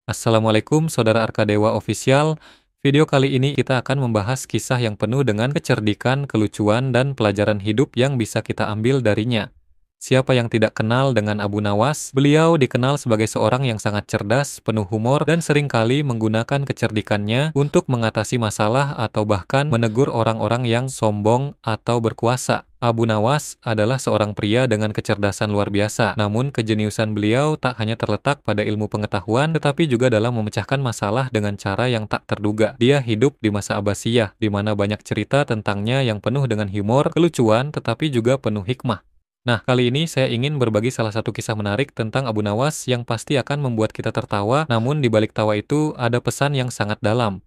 Assalamualaikum Saudara Arkadewa Official. Video kali ini kita akan membahas kisah yang penuh dengan kecerdikan, kelucuan, dan pelajaran hidup yang bisa kita ambil darinya. Siapa yang tidak kenal dengan Abu Nawas? Beliau dikenal sebagai seorang yang sangat cerdas, penuh humor, dan seringkali menggunakan kecerdikannya untuk mengatasi masalah atau bahkan menegur orang-orang yang sombong atau berkuasa. Abu Nawas adalah seorang pria dengan kecerdasan luar biasa, namun kejeniusan beliau tak hanya terletak pada ilmu pengetahuan, tetapi juga dalam memecahkan masalah dengan cara yang tak terduga. Dia hidup di masa Abbasiyah, di mana banyak cerita tentangnya yang penuh dengan humor, kelucuan, tetapi juga penuh hikmah. Nah, kali ini saya ingin berbagi salah satu kisah menarik tentang Abu Nawas yang pasti akan membuat kita tertawa, namun di balik tawa itu ada pesan yang sangat dalam.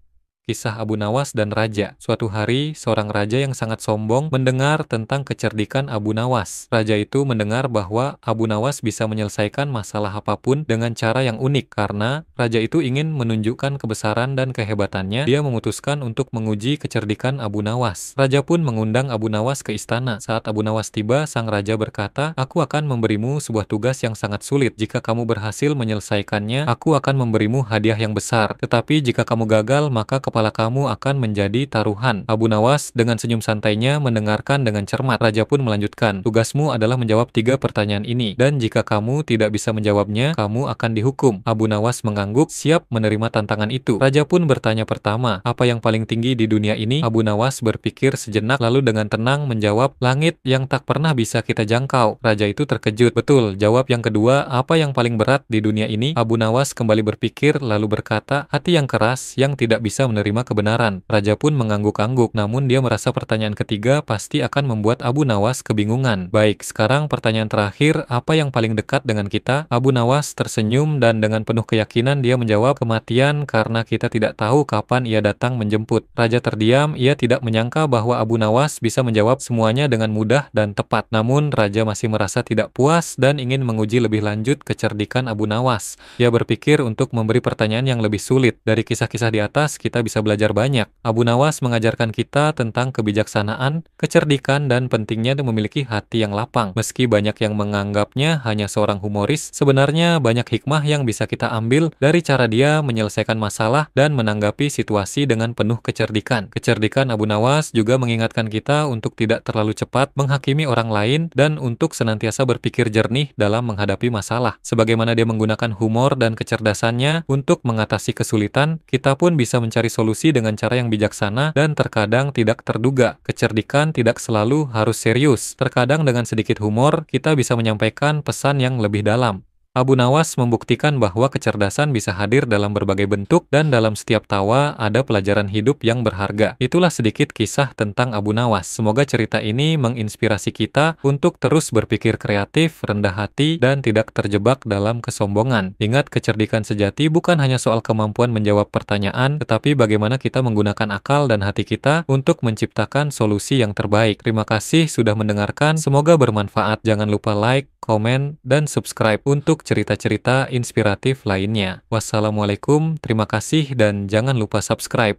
Kisah Abu Nawas dan Raja. Suatu hari, seorang raja yang sangat sombong mendengar tentang kecerdikan Abu Nawas. Raja itu mendengar bahwa Abu Nawas bisa menyelesaikan masalah apapun dengan cara yang unik. Karena raja itu ingin menunjukkan kebesaran dan kehebatannya, dia memutuskan untuk menguji kecerdikan Abu Nawas. Raja pun mengundang Abu Nawas ke istana. Saat Abu Nawas tiba, sang raja berkata, "Aku akan memberimu sebuah tugas yang sangat sulit. Jika kamu berhasil menyelesaikannya, aku akan memberimu hadiah yang besar. Tetapi jika kamu gagal, maka kepala kamu akan menjadi taruhan." Abu Nawas dengan senyum santainya mendengarkan dengan cermat. Raja pun melanjutkan, "Tugasmu adalah menjawab 3 pertanyaan ini, dan jika kamu tidak bisa menjawabnya, kamu akan dihukum." Abu Nawas mengangguk, siap menerima tantangan itu. Raja pun bertanya pertama, "Apa yang paling tinggi di dunia ini?" Abu Nawas berpikir sejenak lalu dengan tenang menjawab, "Langit yang tak pernah bisa kita jangkau." Raja itu terkejut. "Betul." Jawab yang kedua, "Apa yang paling berat di dunia ini?" Abu Nawas kembali berpikir lalu berkata, "Hati yang keras yang tidak bisa menerima kebenaran." Raja pun mengangguk-angguk, namun dia merasa pertanyaan ketiga pasti akan membuat Abu Nawas kebingungan. "Baik, sekarang pertanyaan terakhir, apa yang paling dekat dengan kita?" Abu Nawas tersenyum dan dengan penuh keyakinan dia menjawab, "Kematian, karena kita tidak tahu kapan ia datang menjemput." Raja terdiam, ia tidak menyangka bahwa Abu Nawas bisa menjawab semuanya dengan mudah dan tepat. Namun, Raja masih merasa tidak puas dan ingin menguji lebih lanjut kecerdikan Abu Nawas. Dia berpikir untuk memberi pertanyaan yang lebih sulit. Dari kisah-kisah di atas, kita bisa belajar banyak. Abu Nawas mengajarkan kita tentang kebijaksanaan, kecerdikan, dan pentingnya memiliki hati yang lapang. Meski banyak yang menganggapnya hanya seorang humoris, sebenarnya banyak hikmah yang bisa kita ambil dari cara dia menyelesaikan masalah dan menanggapi situasi dengan penuh kecerdikan. Kecerdikan Abu Nawas juga mengingatkan kita untuk tidak terlalu cepat menghakimi orang lain dan untuk senantiasa berpikir jernih dalam menghadapi masalah. Sebagaimana dia menggunakan humor dan kecerdasannya untuk mengatasi kesulitan, kita pun bisa mencari solusi dengan cara yang bijaksana dan terkadang tidak terduga. Kecerdikan tidak selalu harus serius. Terkadang dengan sedikit humor, kita bisa menyampaikan pesan yang lebih dalam. Abu Nawas membuktikan bahwa kecerdasan bisa hadir dalam berbagai bentuk dan dalam setiap tawa ada pelajaran hidup yang berharga. Itulah sedikit kisah tentang Abu Nawas. Semoga cerita ini menginspirasi kita untuk terus berpikir kreatif, rendah hati, dan tidak terjebak dalam kesombongan. Ingat, kecerdikan sejati bukan hanya soal kemampuan menjawab pertanyaan, tetapi bagaimana kita menggunakan akal dan hati kita untuk menciptakan solusi yang terbaik. Terima kasih sudah mendengarkan, semoga bermanfaat. Jangan lupa like, komen, dan subscribe untuk cerita-cerita inspiratif lainnya. Wassalamualaikum, terima kasih, dan jangan lupa subscribe.